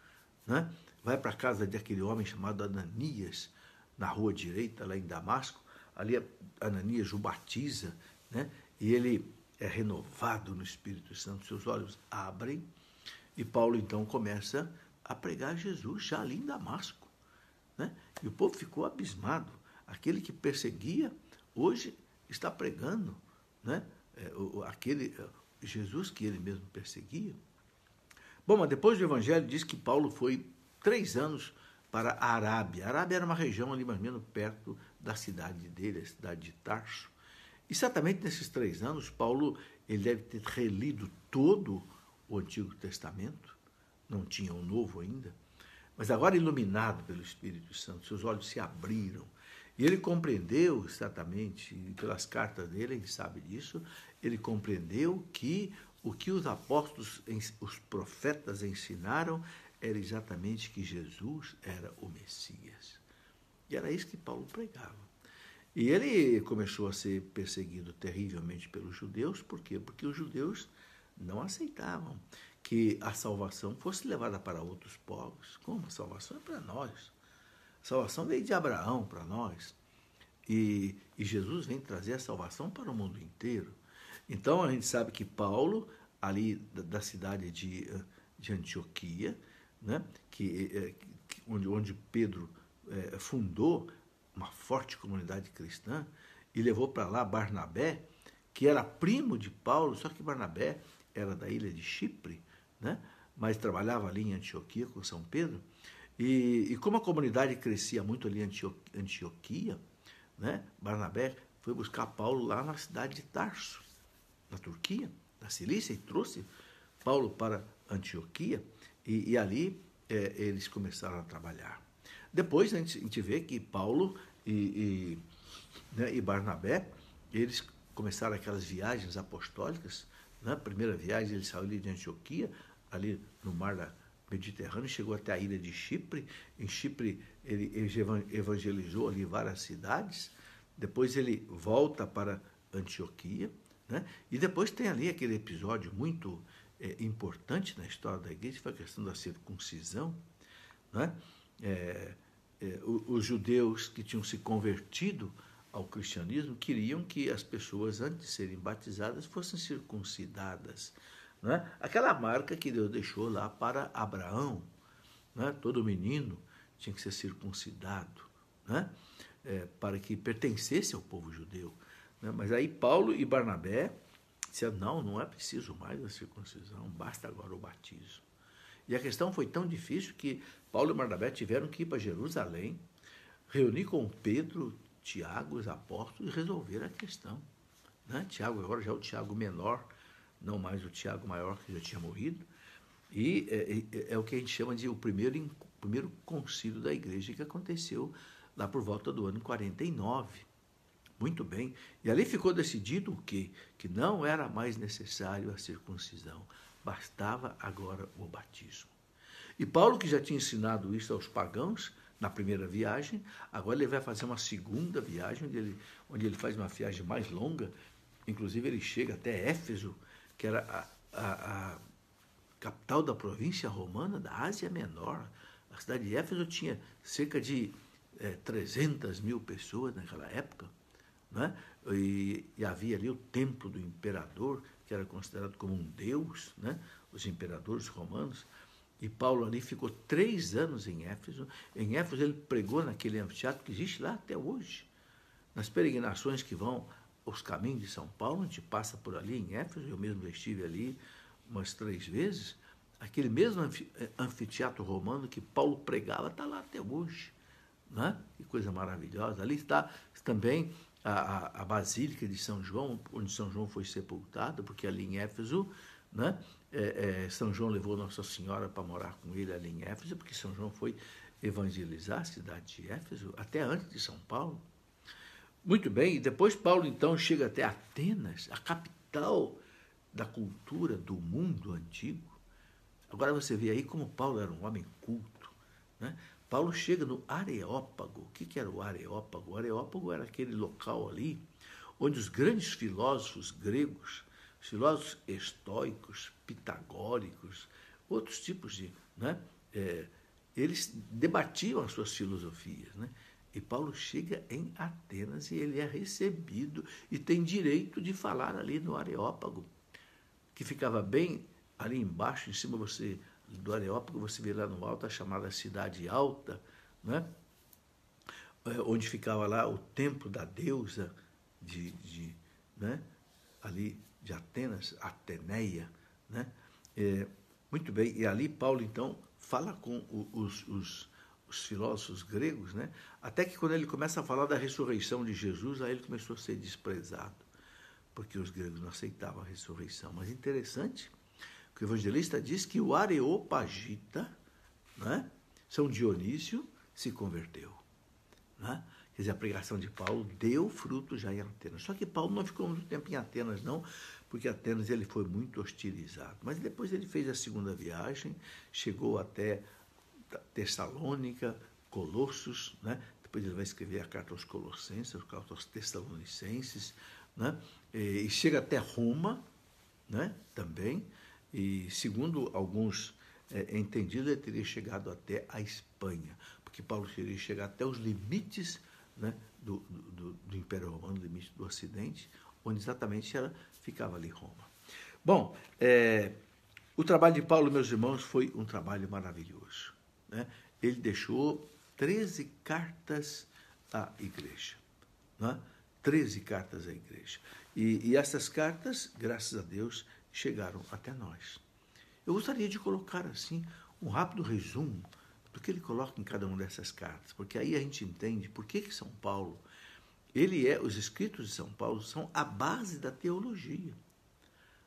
né? Vai para a casa daquele homem chamado Ananias, na rua direita, lá em Damasco. Ali Ananias o batiza, né? E ele é renovado no Espírito Santo, seus olhos abrem, e Paulo então começa a pregar Jesus já ali em Damasco, né? E o povo ficou abismado. Aquele que perseguia, hoje está pregando, né? Aquele Jesus que ele mesmo perseguia. Bom, mas depois do Evangelho diz que Paulo foi 3 anos para a Arábia. A Arábia era uma região ali mais ou menos perto da cidade dele, a cidade de Tarso. E certamente nesses 3 anos, Paulo ele deve ter relido todo o Antigo Testamento, não tinha o Novo ainda, mas agora iluminado pelo Espírito Santo, seus olhos se abriram. E ele compreendeu exatamente, pelas cartas dele, a gente sabe disso, ele compreendeu que o que os apóstolos, os profetas ensinaram era exatamente que Jesus era o Messias. E era isso que Paulo pregava. E ele começou a ser perseguido terrivelmente pelos judeus. Por quê? Porque os judeus não aceitavam que a salvação fosse levada para outros povos. Como? A salvação é para nós. A salvação veio de Abraão para nós. E Jesus vem trazer a salvação para o mundo inteiro. Então a gente sabe que Paulo, ali da cidade de Antioquia, né, onde Pedro fundou uma forte comunidade cristã, e levou para lá Barnabé, que era primo de Paulo, só que Barnabé era da ilha de Chipre, né, mas trabalhava ali em Antioquia com São Pedro. E como a comunidade crescia muito ali em Antioquia, né, Barnabé foi buscar Paulo lá na cidade de Tarso, na Turquia, na Cilícia, e trouxe Paulo para Antioquia, e ali eles começaram a trabalhar. Depois a gente vê que Paulo e Barnabé, eles começaram aquelas viagens apostólicas, né? A primeira viagem ele saiu ali de Antioquia, ali no mar Mediterrâneo, chegou até a ilha de Chipre. Em Chipre ele evangelizou ali várias cidades. Depois ele volta para Antioquia, né? E depois tem ali aquele episódio muito importante na história da igreja, que foi a questão da circuncisão, né? Os judeus que tinham se convertido ao cristianismo queriam que as pessoas, antes de serem batizadas, fossem circuncidadas, né? Aquela marca que Deus deixou lá para Abraão, né? Todo menino tinha que ser circuncidado, né? Para que pertencesse ao povo judeu, né? Mas aí Paulo e Barnabé disseram, não é preciso mais a circuncisão, basta agora o batismo. E a questão foi tão difícil que Paulo e Barnabé tiveram que ir para Jerusalém, reunir com Pedro, Tiago, os apóstolos, e resolver a questão, né? Tiago agora já é o Tiago menor, não mais o Tiago maior, que já tinha morrido. E é o que a gente chama de o primeiro concílio da igreja, que aconteceu lá por volta do ano 49. Muito bem. E ali ficou decidido o quê? Que não era mais necessário a circuncisão. Bastava agora o batismo. E Paulo, que já tinha ensinado isso aos pagãos na primeira viagem, agora ele vai fazer uma segunda viagem, onde ele faz uma viagem mais longa. Inclusive ele chega até Éfeso, que era a capital da província romana da Ásia Menor. A cidade de Éfeso tinha cerca de 300 mil pessoas naquela época, né? E havia ali o templo do imperador, que era considerado como um deus, né? Os imperadores romanos. E Paulo ali ficou 3 anos em Éfeso. Em Éfeso ele pregou naquele anfiteatro que existe lá até hoje. Nas peregrinações que vão aos caminhos de São Paulo, a gente passa por ali em Éfeso, eu mesmo estive ali umas 3 vezes. Aquele mesmo anfiteatro romano que Paulo pregava está lá até hoje, né? Que coisa maravilhosa. Ali está também a Basílica de São João, onde São João foi sepultado, porque ali em Éfeso, né, São João levou Nossa Senhora para morar com ele ali em Éfeso, porque São João foi evangelizar a cidade de Éfeso, até antes de São Paulo. Muito bem, e depois Paulo então chega até Atenas, a capital da cultura do mundo antigo. Agora você vê aí como Paulo era um homem culto, né? Paulo chega no Areópago. O que era o Areópago? O Areópago era aquele local ali onde os grandes filósofos gregos, os filósofos estoicos, pitagóricos, outros tipos de... né? Eles debatiam as suas filosofias, né? E Paulo chega em Atenas e ele é recebido e tem direito de falar ali no Areópago, que ficava bem ali embaixo, em cima do Areópago, você vê lá no alto a chamada Cidade Alta, né? Onde ficava lá o templo da deusa né? Ali de Atenas, Ateneia, né? Muito bem, e ali Paulo então fala com os filósofos gregos, né? Até que quando ele começa a falar da ressurreição de Jesus, aí ele começou a ser desprezado, porque os gregos não aceitavam a ressurreição. Mas interessante que o evangelista diz que o Areopagita, né, São Dionísio, se converteu. Né? Quer dizer, a pregação de Paulo deu fruto já em Atenas. Só que Paulo não ficou muito tempo em Atenas, não, porque Atenas ele foi muito hostilizado. Mas depois ele fez a segunda viagem, chegou até Tessalônica, Colossos, né? Depois ele vai escrever a carta aos Colossenses, a carta aos Tessalonicenses, né? E chega até Roma, né? Também. E, segundo alguns entendidos, ele teria chegado até a Espanha, porque Paulo teria chegado até os limites, né, do Império Romano, limites do Ocidente, onde exatamente ficava ali Roma. Bom, o trabalho de Paulo, meus irmãos, foi um trabalho maravilhoso, né? Ele deixou 13 cartas à igreja, né? 13 cartas à igreja. E essas cartas, graças a Deus, chegaram até nós. Eu gostaria de colocar, assim, um rápido resumo do que ele coloca em cada uma dessas cartas, porque aí a gente entende por que São Paulo, os escritos de São Paulo são a base da teologia,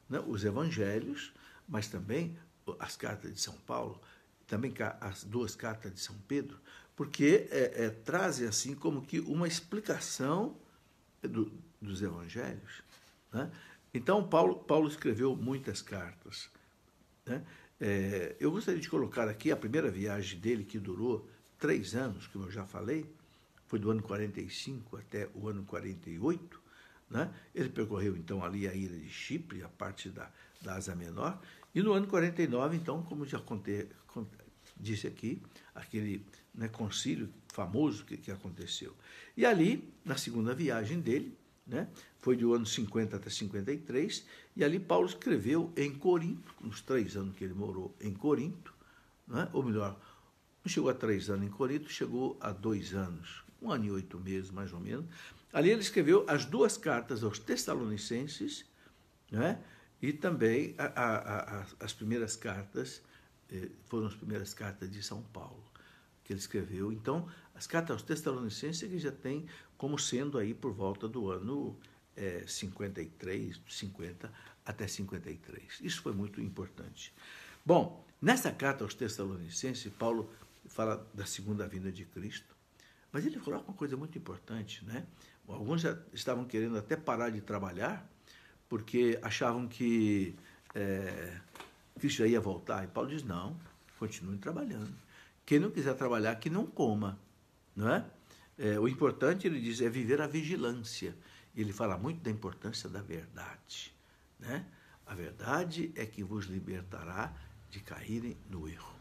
né? Os evangelhos, mas também as cartas de São Paulo, também as duas cartas de São Pedro, porque trazem, assim, como que uma explicação dos evangelhos, né? Então, Paulo escreveu muitas cartas, né? Eu gostaria de colocar aqui a primeira viagem dele, que durou 3 anos, como eu já falei, foi do ano 45 até o ano 48, né? Ele percorreu, então, ali a ilha de Chipre, a parte da Ásia Menor, e no ano 49, então, como já disse aqui, aquele, né, concílio famoso que aconteceu. E ali, na segunda viagem dele, né, foi do ano 50 até 53, e ali Paulo escreveu em Corinto, nos 3 anos que ele morou em Corinto, né, ou melhor, não chegou a 3 anos em Corinto, chegou a 2 anos, 1 ano e 8 meses, mais ou menos. Ali ele escreveu as 2 cartas aos Tessalonicenses, né, e também as primeiras cartas, foram as primeiras cartas de São Paulo, que ele escreveu. Então, as cartas aos Tessalonicenses ele já tem como sendo aí por volta do ano 53, 50 até 53. Isso foi muito importante. Bom, nessa carta aos Tessalonicenses, Paulo fala da segunda vinda de Cristo, mas ele coloca uma coisa muito importante, né? Alguns já estavam querendo até parar de trabalhar, porque achavam que Cristo já ia voltar. E Paulo diz, não, continue trabalhando. Quem não quiser trabalhar, que não coma, não é? O importante, ele diz, é viver a vigilância. Ele fala muito da importância da verdade, né? A verdade é que vos libertará de caírem no erro.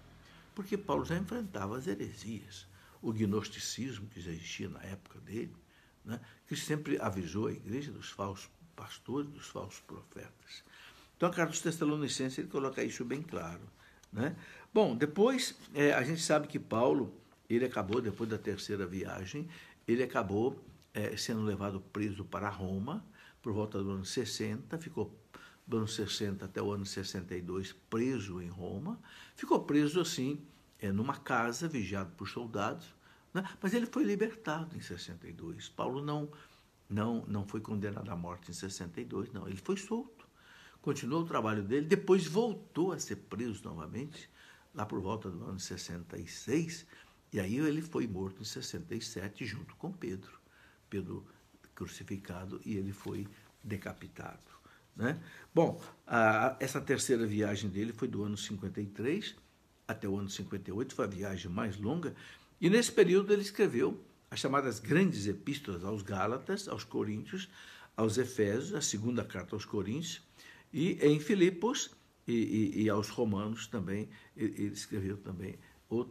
Porque Paulo já enfrentava as heresias, o gnosticismo que já existia na época dele, né? Que sempre avisou a igreja dos falsos pastores, dos falsos profetas. Então, a carta dos Tessalonicenses, ele coloca isso bem claro, né? Bom, depois, a gente sabe que Paulo, ele acabou, depois da terceira viagem, ele acabou sendo levado preso para Roma, por volta do ano 60, ficou do ano 60 até o ano 62 preso em Roma, ficou preso, assim, numa casa, vigiado por soldados, né? Mas ele foi libertado em 62. Paulo não foi condenado à morte em 62, não. Ele foi solto, continuou o trabalho dele, depois voltou a ser preso novamente, lá por volta do ano 66, e aí ele foi morto em 67 junto com Pedro. Pedro crucificado e ele foi decapitado, né? Bom, essa terceira viagem dele foi do ano 53 até o ano 58, foi a viagem mais longa, e nesse período ele escreveu as chamadas grandes epístolas aos Gálatas, aos Coríntios, aos Efésios, a segunda carta aos Coríntios, e em Filipos e aos Romanos também, ele escreveu também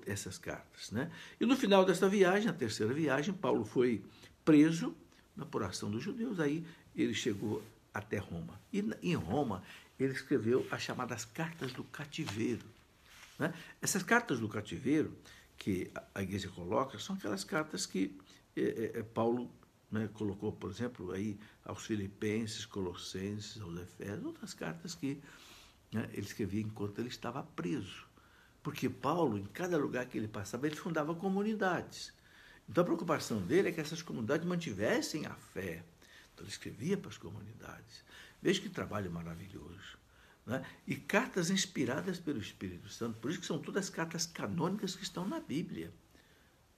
essas cartas, né? E no final desta viagem, a terceira viagem, Paulo foi preso por ação dos judeus, aí ele chegou até Roma. E em Roma, ele escreveu as chamadas cartas do cativeiro, né? Essas cartas do cativeiro que a igreja coloca são aquelas cartas que Paulo, né, colocou, por exemplo, aí aos Filipenses, Colossenses, aos Efésios, outras cartas que, né, ele escrevia enquanto ele estava preso. Porque Paulo, em cada lugar que ele passava, ele fundava comunidades. Então a preocupação dele é que essas comunidades mantivessem a fé. Então ele escrevia para as comunidades. Veja que trabalho maravilhoso, né? E cartas inspiradas pelo Espírito Santo, por isso que são todas cartas canônicas que estão na Bíblia,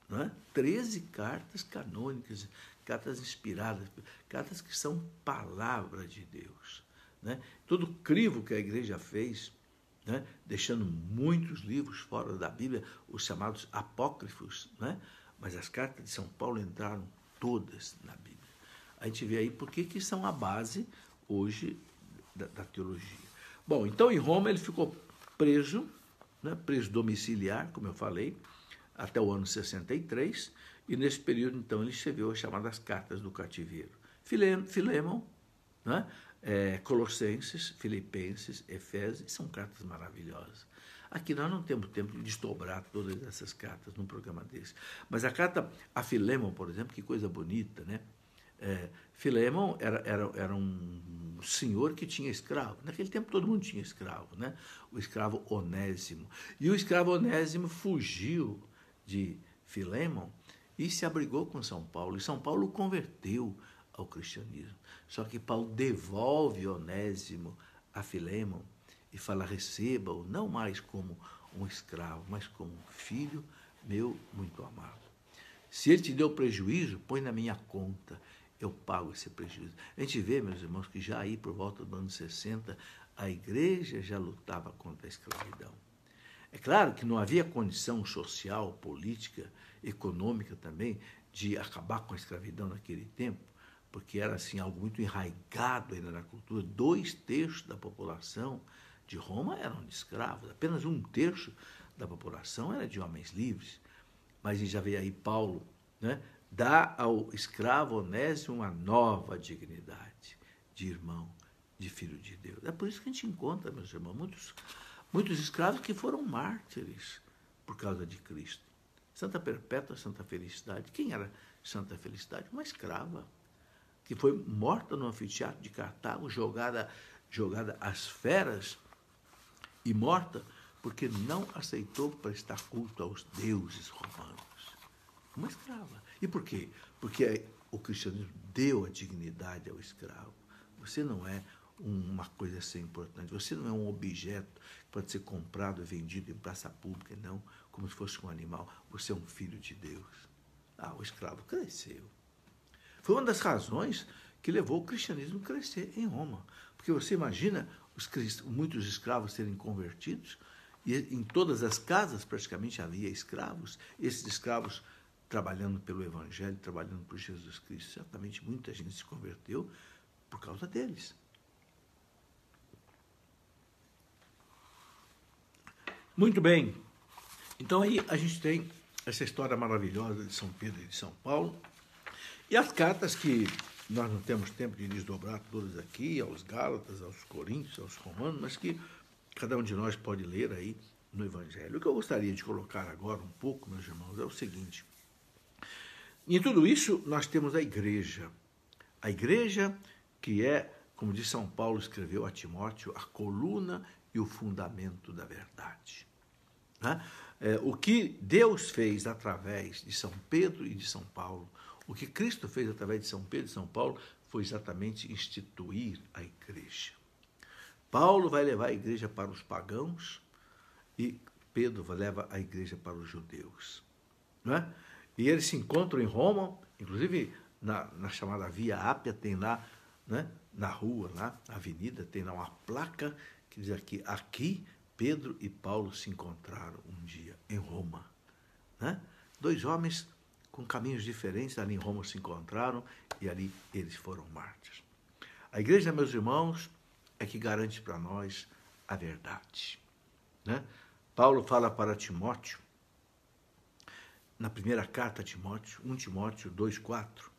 né? 13 cartas canônicas, cartas inspiradas, cartas que são palavra de Deus, né? Todo o crivo que a igreja fez, né, deixando muitos livros fora da Bíblia, os chamados apócrifos, né? Mas as cartas de São Paulo entraram todas na Bíblia. A gente vê aí por que são a base hoje da teologia. Bom, então em Roma ele ficou preso, né, preso domiciliar, como eu falei, até o ano 63, e nesse período então ele escreveu as chamadas cartas do cativeiro. Filemon, né, Colossenses, Filipenses, Efésios, são cartas maravilhosas. Aqui nós não temos tempo de desdobrar todas essas cartas num programa desse. Mas a carta a Filemon, por exemplo, que coisa bonita, né? Filemon era um senhor que tinha escravo. Naquele tempo todo mundo tinha escravo, né? O escravo Onésimo. E o escravo Onésimo fugiu de Filemon e se abrigou com São Paulo. E São Paulo o converteu ao cristianismo. Só que Paulo devolve Onésimo a Filemon e fala: receba-o não mais como um escravo, mas como um filho meu muito amado. Se ele te deu prejuízo, põe na minha conta, eu pago esse prejuízo. A gente vê, meus irmãos, que já aí por volta do ano 60, a igreja já lutava contra a escravidão. É claro que não havia condição social, política, econômica também, de acabar com a escravidão naquele tempo, porque era assim algo muito enraizado ainda na cultura. 2/3 da população de Roma eram de escravos, apenas 1/3 da população era de homens livres. Mas já veio aí Paulo, né, dá ao escravo Onésimo uma nova dignidade de irmão, de filho de Deus. É por isso que a gente encontra, meus irmãos, muitos escravos que foram mártires por causa de Cristo. Santa Perpétua, Santa Felicidade. Quem era Santa Felicidade? Uma escrava que foi morta no anfiteatro de Cartago, jogada às feras e morta porque não aceitou prestar culto aos deuses romanos. Uma escrava. E por quê? Porque o cristianismo deu a dignidade ao escravo. Você não é uma coisa sem importante. Você não é um objeto que pode ser comprado e vendido em praça pública, não, como se fosse um animal. Você é um filho de Deus. O escravo cresceu. Foi uma das razões que levou o cristianismo a crescer em Roma. Porque você imagina muitos escravos serem convertidos, e em todas as casas praticamente havia escravos, esses escravos trabalhando pelo Evangelho, trabalhando por Jesus Cristo. Certamente muita gente se converteu por causa deles. Muito bem. Então aí a gente tem essa história maravilhosa de São Pedro e de São Paulo. E as cartas que nós não temos tempo de desdobrar todas aqui, aos Gálatas, aos Coríntios, aos Romanos, mas que cada um de nós pode ler aí no Evangelho. O que eu gostaria de colocar agora um pouco, meus irmãos, é o seguinte. Em tudo isso, nós temos a igreja. A igreja que é, como diz São Paulo, escreveu a Timóteo, a coluna e o fundamento da verdade. Né? O que Deus fez através de São Pedro e de São Paulo, O que Cristo fez através de São Pedro e São Paulo foi exatamente instituir a igreja. Paulo vai levar a igreja para os pagãos e Pedro leva a igreja para os judeus. Não é? E eles se encontram em Roma, inclusive na chamada Via Ápia, tem lá, né, na rua, lá, na avenida, tem lá uma placa que diz aqui Pedro e Paulo se encontraram um dia em Roma. Né? Dois homens com caminhos diferentes ali em Roma se encontraram e ali eles foram mártires. A igreja, meus irmãos, é que garante para nós a verdade. Né? Paulo fala para Timóteo, na primeira carta a Timóteo, 1 Timóteo 2,4,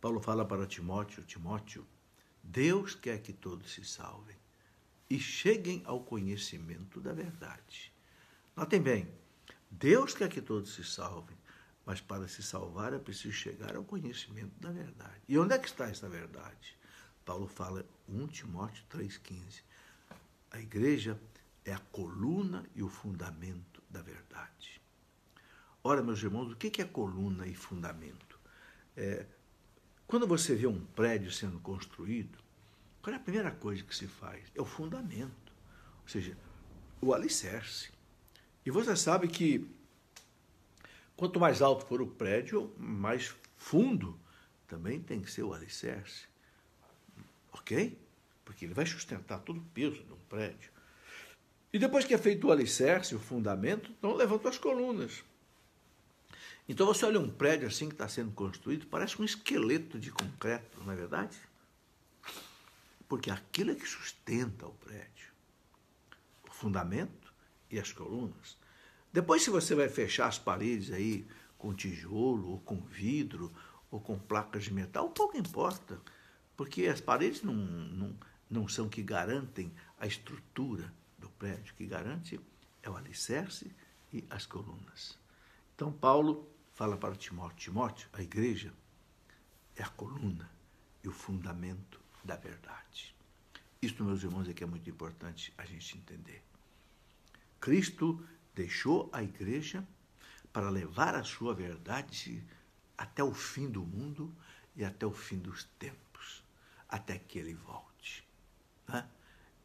Paulo fala para Timóteo, Deus quer que todos se salvem e cheguem ao conhecimento da verdade. Notem bem, Deus quer que todos se salvem, mas para se salvar é preciso chegar ao conhecimento da verdade. E onde é que está essa verdade? Paulo fala 1 Timóteo 3,15. A igreja é a coluna e o fundamento da verdade. Ora, meus irmãos, o que é coluna e fundamento? Quando você vê um prédio sendo construído, qual é a primeira coisa que se faz? É o fundamento, ou seja, o alicerce. E você sabe que quanto mais alto for o prédio, mais fundo também tem que ser o alicerce. Ok? Porque ele vai sustentar todo o peso de um prédio. E depois que é feito o alicerce, o fundamento, então levantam as colunas. Então você olha um prédio assim que está sendo construído, parece um esqueleto de concreto, não é verdade? Porque aquilo é que sustenta o prédio. O fundamento e as colunas. Depois, se você vai fechar as paredes aí com tijolo, ou com vidro, ou com placas de metal, pouco importa. Porque as paredes não são que garantem a estrutura do prédio. O que garante é o alicerce e as colunas. Então, Paulo fala para Timóteo, a igreja é a coluna e o fundamento da verdade. Isso, meus irmãos, é que é muito importante a gente entender. Cristo deixou a igreja para levar a sua verdade até o fim do mundo e até o fim dos tempos, até que ele volte. Né?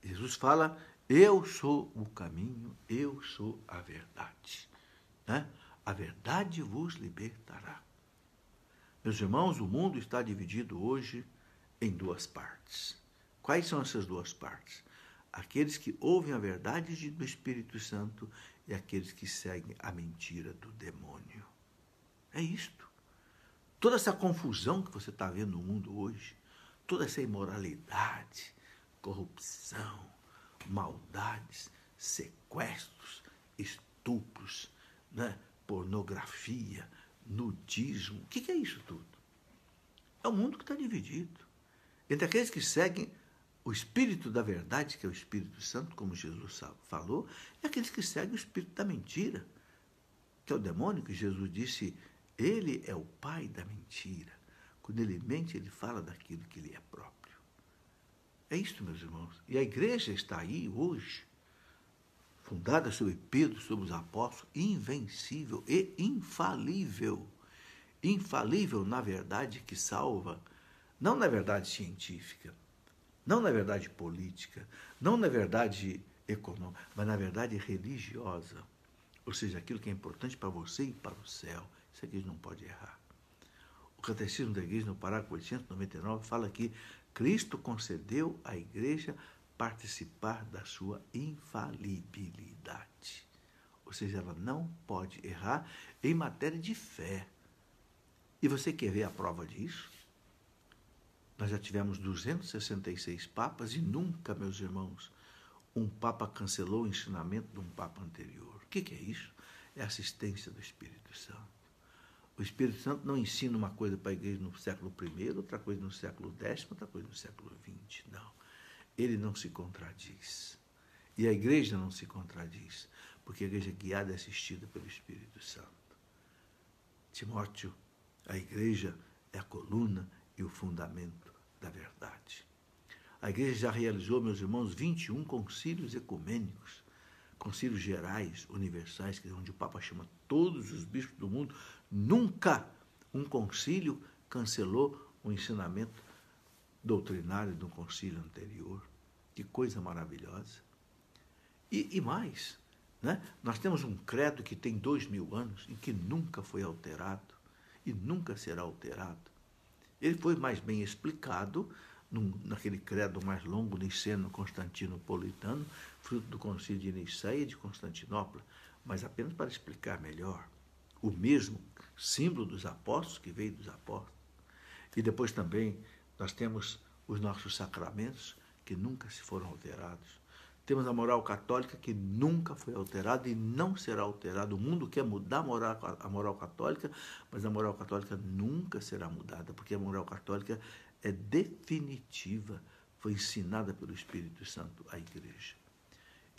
Jesus fala, eu sou o caminho, eu sou a verdade. Né? A verdade vos libertará. Meus irmãos, o mundo está dividido hoje em duas partes. Quais são essas duas partes? Aqueles que ouvem a verdade do Espírito Santo e aqueles que seguem a mentira do demônio. É isto. Toda essa confusão que você está vendo no mundo hoje, toda essa imoralidade, corrupção, maldades, sequestros, estupros, né? Pornografia, nudismo. O que é isso tudo? É o mundo que está dividido entre aqueles que seguem o Espírito da verdade, que é o Espírito Santo, como Jesus falou, e aqueles que seguem o Espírito da mentira, que é o demônio, que Jesus disse, ele é o pai da mentira. Quando ele mente, ele fala daquilo que lhe é próprio. É isto, meus irmãos. E a igreja está aí hoje, fundada sobre Pedro, sobre os apóstolos, invencível e infalível. Infalível na verdade que salva, não na verdade científica, não na verdade política, não na verdade econômica, mas na verdade religiosa. Ou seja, aquilo que é importante para você e para o céu. Isso a igreja não pode errar. O Catecismo da Igreja, no parágrafo 899, fala que Cristo concedeu à igreja participar da sua infalibilidade. Ou seja, ela não pode errar em matéria de fé. E você quer ver a prova disso? Nós já tivemos 266 papas e nunca, meus irmãos, um papa cancelou o ensinamento de um papa anterior. O que é isso? É a assistência do Espírito Santo. O Espírito Santo não ensina uma coisa para a igreja no século I, outra coisa no século X, outra coisa no século XX. Não. Ele não se contradiz. E a igreja não se contradiz, porque a igreja é guiada e assistida pelo Espírito Santo. Timóteo, a igreja é a coluna e o fundamento da verdade. A igreja já realizou, meus irmãos, 21 concílios ecumênicos, concílios gerais, universais, onde o Papa chama todos os bispos do mundo. Nunca um concílio cancelou o ensinamento doutrinário do concílio anterior. Que coisa maravilhosa. E mais, né? Nós temos um credo que tem 2000 anos e que nunca foi alterado e nunca será alterado. Ele foi mais bem explicado naquele credo mais longo, niceno-constantinopolitano, fruto do concílio de Niceia e de Constantinopla, mas apenas para explicar melhor. O mesmo símbolo dos apóstolos, que veio dos apóstolos. E depois também nós temos os nossos sacramentos, que nunca se foram alterados. Temos a moral católica, que nunca foi alterada e não será alterada. O mundo quer mudar a moral católica, mas a moral católica nunca será mudada, porque a moral católica é definitiva, foi ensinada pelo Espírito Santo à Igreja.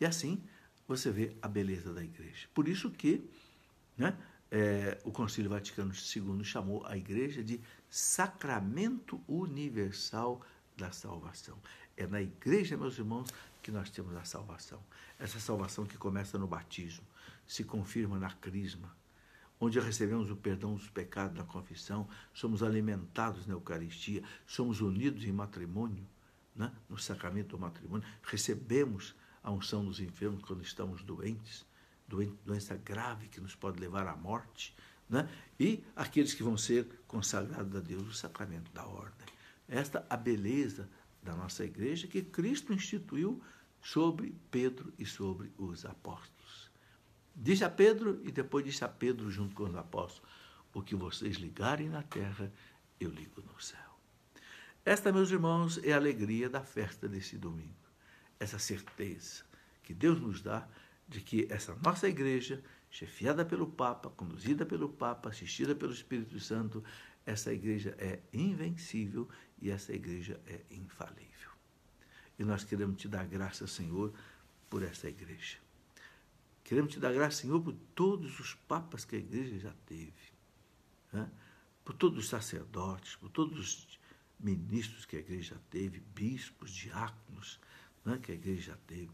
E assim você vê a beleza da Igreja. Por isso que, né, o Concílio Vaticano II chamou a Igreja de Sacramento Universal da Salvação. É na Igreja, meus irmãos, que nós temos a salvação. Essa salvação que começa no batismo, se confirma na crisma, onde recebemos o perdão dos pecados na confissão, somos alimentados na Eucaristia, somos unidos em matrimônio, né? No sacramento do matrimônio, recebemos a unção dos enfermos quando estamos doentes, doença grave que nos pode levar à morte, né? E aqueles que vão ser consagrados a Deus, o sacramento da ordem. Esta a beleza da nossa igreja que Cristo instituiu sobre Pedro e sobre os apóstolos. Disse a Pedro e depois disse a Pedro junto com os apóstolos: o que vocês ligarem na terra, eu ligo no céu. Esta, meus irmãos, é a alegria da festa desse domingo. Essa certeza que Deus nos dá de que essa nossa igreja, chefiada pelo Papa, conduzida pelo Papa, assistida pelo Espírito Santo, essa igreja é invencível e essa igreja é infalível. E nós queremos te dar graça, Senhor, por essa igreja. Queremos te dar graça, Senhor, por todos os papas que a igreja já teve, né? Por todos os sacerdotes, por todos os ministros que a igreja já teve, bispos, diáconos, né, que a igreja já teve.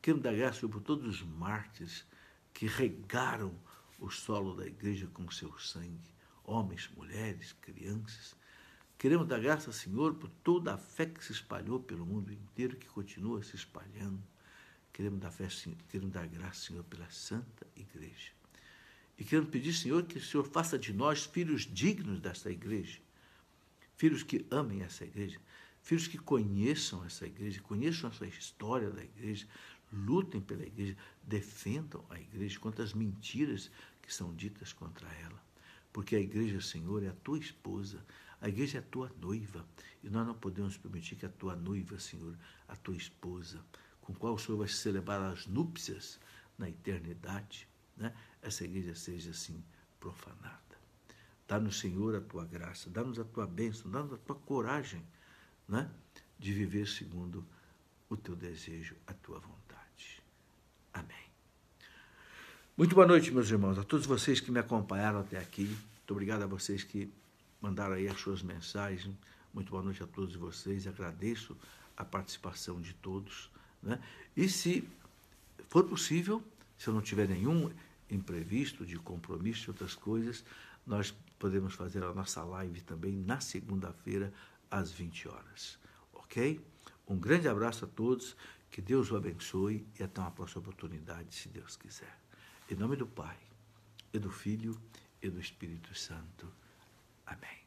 Queremos dar graça, Senhor, por todos os mártires que regaram o solo da igreja com o seu sangue, homens, mulheres, crianças. Queremos dar graça, Senhor, por toda a fé que se espalhou pelo mundo inteiro, que continua se espalhando. Queremos dar graça, Senhor, pela Santa Igreja. E queremos pedir, Senhor, que o Senhor faça de nós filhos dignos dessa igreja, filhos que amem essa igreja, filhos que conheçam essa igreja, conheçam essa história da igreja, lutem pela igreja, defendam a igreja contra as mentiras que são ditas contra ela. Porque a igreja, Senhor, é a tua esposa, a igreja é a tua noiva, e nós não podemos permitir que a tua noiva, Senhor, a tua esposa, com qual o Senhor vai celebrar as núpcias na eternidade, né? Essa igreja seja assim profanada. Dá-nos, Senhor, a tua graça, dá-nos a tua bênção, dá-nos a tua coragem, né? De viver segundo o teu desejo, a tua vontade. Amém. Muito boa noite, meus irmãos, a todos vocês que me acompanharam até aqui. Muito obrigado a vocês que mandaram aí as suas mensagens. Muito boa noite a todos vocês. Agradeço a participação de todos, né? E se for possível, se eu não tiver nenhum imprevisto de compromisso e outras coisas, nós podemos fazer a nossa live também na segunda-feira, às 20 horas. Ok? Um grande abraço a todos, que Deus o abençoe e até uma próxima oportunidade, se Deus quiser. Em nome do Pai, e do Filho, e do Espírito Santo. Amém.